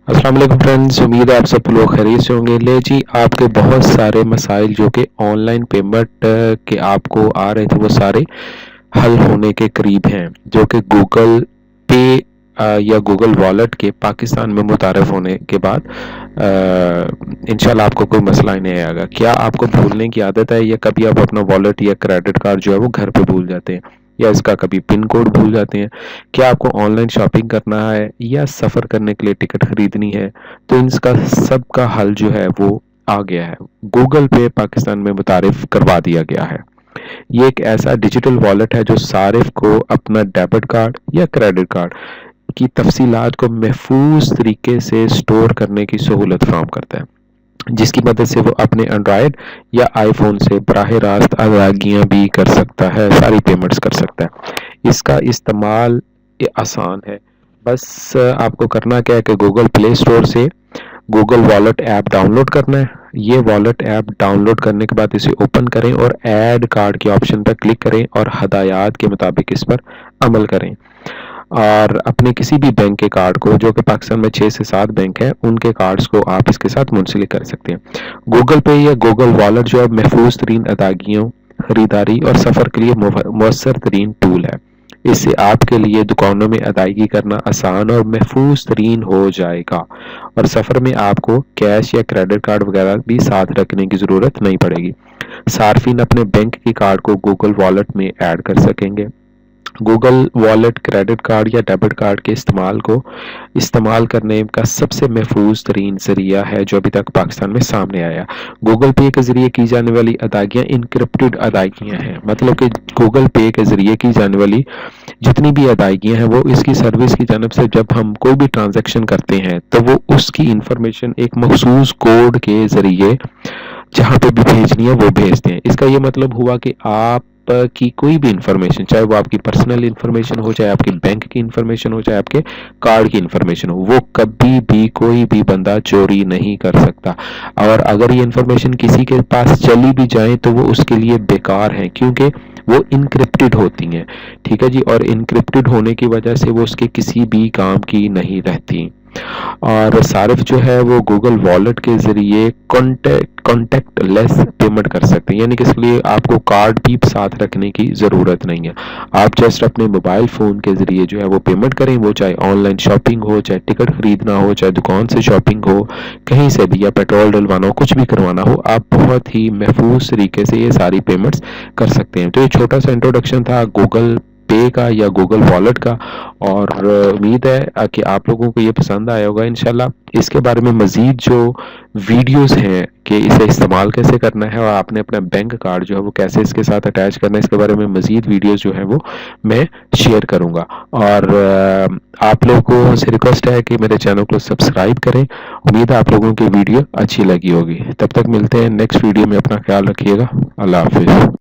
السلام علیکم فرینڈز، امید ہے آپ سب لوگ خیریت سے ہوں گے۔ لے جی، آپ کے بہت سارے مسائل جو کہ آن لائن پیمنٹ کے آپ کو آ رہے تھے وہ سارے حل ہونے کے قریب ہیں، جو کہ گوگل پے یا گوگل والیٹ کے پاکستان میں متعارف ہونے کے بعد انشاءاللہ آپ کو کوئی مسئلہ ہی نہیں آئے گا۔ کیا آپ کو بھولنے کی عادت ہے یا کبھی آپ اپنا والیٹ یا کریڈٹ کارڈ جو ہے وہ گھر پہ بھول جاتے ہیں یا اس کا کبھی پن کوڈ بھول جاتے ہیں؟ کیا آپ کو آن لائن شاپنگ کرنا ہے یا سفر کرنے کے لیے ٹکٹ خریدنی ہے؟ تو ان کا سب کا حل جو ہے وہ آ گیا ہے، گوگل پے پاکستان میں متعارف کروا دیا گیا ہے۔ یہ ایک ایسا ڈیجیٹل والیٹ ہے جو صارف کو اپنا ڈیبٹ کارڈ یا کریڈٹ کارڈ کی تفصیلات کو محفوظ طریقے سے سٹور کرنے کی سہولت فراہم کرتا ہے، جس کی مدد سے وہ اپنے اینڈرائیڈ یا آئی فون سے براہ راست ادائیگیاں بھی کر سکتا ہے، ساری پیمنٹس کر سکتا ہے۔ اس کا استعمال آسان ہے، بس آپ کو کرنا کیا ہے کہ گوگل پلے اسٹور سے Google wallet app download کرنا ہے۔ یہ والیٹ ایپ ڈاؤن لوڈ کرنے کے بعد اسے اوپن کریں اور ایڈ کارڈ کے آپشن پر کلک کریں اور ہدایات کے مطابق اس پر عمل کریں، اور اپنے کسی بھی بینک کے کارڈ کو، جو کہ پاکستان میں 6 سے 7 بینک ہیں، ان کے کارڈز کو آپ اس کے ساتھ منسلک کر سکتے ہیں۔ گوگل پے یا گوگل والیٹ جو ہے محفوظ ترین ادائیگیوں، خریداری اور سفر کے لیے مؤثر ترین ٹول ہے۔ اس سے آپ کے لیے دکانوں میں ادائیگی کرنا آسان اور محفوظ ترین ہو جائے گا، اور سفر میں آپ کو کیش یا کریڈٹ کارڈ وغیرہ بھی ساتھ رکھنے کی ضرورت نہیں پڑے گی۔ صارفین اپنے بینک کے کارڈ کو گوگل والیٹ میں ایڈ کر سکیں گے۔ گوگل والیٹ کریڈٹ کارڈ یا ڈیبٹ کارڈ کے استعمال کرنے کا سب سے محفوظ ترین ذریعہ ہے جو ابھی تک پاکستان میں سامنے آیا۔ گوگل پے کے ذریعے کی جانے والی ادائیگیاں انکرپٹڈ ادائیگیاں ہیں، مطلب کہ گوگل پے کے ذریعے کی جانے والی جتنی بھی ادائیگیاں ہیں وہ اس کی سروس کی جانب سے جب ہم کوئی بھی ٹرانزیکشن کرتے ہیں تو وہ اس کی انفارمیشن ایک مخصوص کوڈ کے ذریعے جہاں پہ بھی بھیجنی ہے وہ بھیجتے ہیں۔ اس کا یہ مطلب ہوا کہ آپ کی کوئی بھی انفارمیشن، چاہے وہ آپ کی پرسنل انفارمیشن ہو، چاہے آپ کی بینک کی انفارمیشن ہو، چاہے آپ کے کارڈ کی انفارمیشن ہو، وہ کبھی بھی کوئی بھی بندہ چوری نہیں کر سکتا، اور اگر یہ انفارمیشن کسی کے پاس چلی بھی جائیں تو وہ اس کے لیے بیکار ہیں، کیونکہ وہ انکرپٹڈ ہوتی ہیں، ٹھیک ہے جی، اور انکرپٹڈ ہونے کی وجہ سے وہ اس کے کسی بھی کام کی نہیں رہتی۔ اور صارف جو ہے وہ گوگل والیٹ کے ذریعے کانٹیکٹ لیس پیمنٹ کر سکتے ہیں، یعنی کہ اس لیے آپ کو کارڈ بھی ساتھ رکھنے کی ضرورت نہیں ہے۔ آپ جسٹ اپنے موبائل فون کے ذریعے جو ہے وہ پیمنٹ کریں، وہ چاہے آن لائن شاپنگ ہو، چاہے ٹکٹ خریدنا ہو، چاہے دکان سے شاپنگ ہو، کہیں سے بھی، یا پیٹرول ڈلوانا ہو، کچھ بھی کروانا ہو، آپ بہت ہی محفوظ طریقے سے یہ ساری پیمنٹس کر سکتے ہیں۔ تو یہ چھوٹا سا انٹروڈکشن تھا گوگل پے کا یا گوگل والیٹ کا، اور امید ہے کہ آپ لوگوں کو یہ پسند آیا ہوگا انشاءاللہ۔ اس کے بارے میں مزید جو ویڈیوز ہیں کہ اسے استعمال کیسے کرنا ہے اور آپ نے اپنا بینک کارڈ جو ہے وہ کیسے اس کے ساتھ اٹیچ کرنا ہے، اس کے بارے میں مزید ویڈیوز جو ہیں وہ میں شیئر کروں گا، اور آپ لوگوں سے ریکویسٹ ہے کہ میرے چینل کو سبسکرائب کریں۔ امید ہے آپ لوگوں کی ویڈیو اچھی لگی ہوگی۔ تب تک ملتے ہیں نیکسٹ ویڈیو میں، اپنا خیال رکھیے گا، اللہ حافظ۔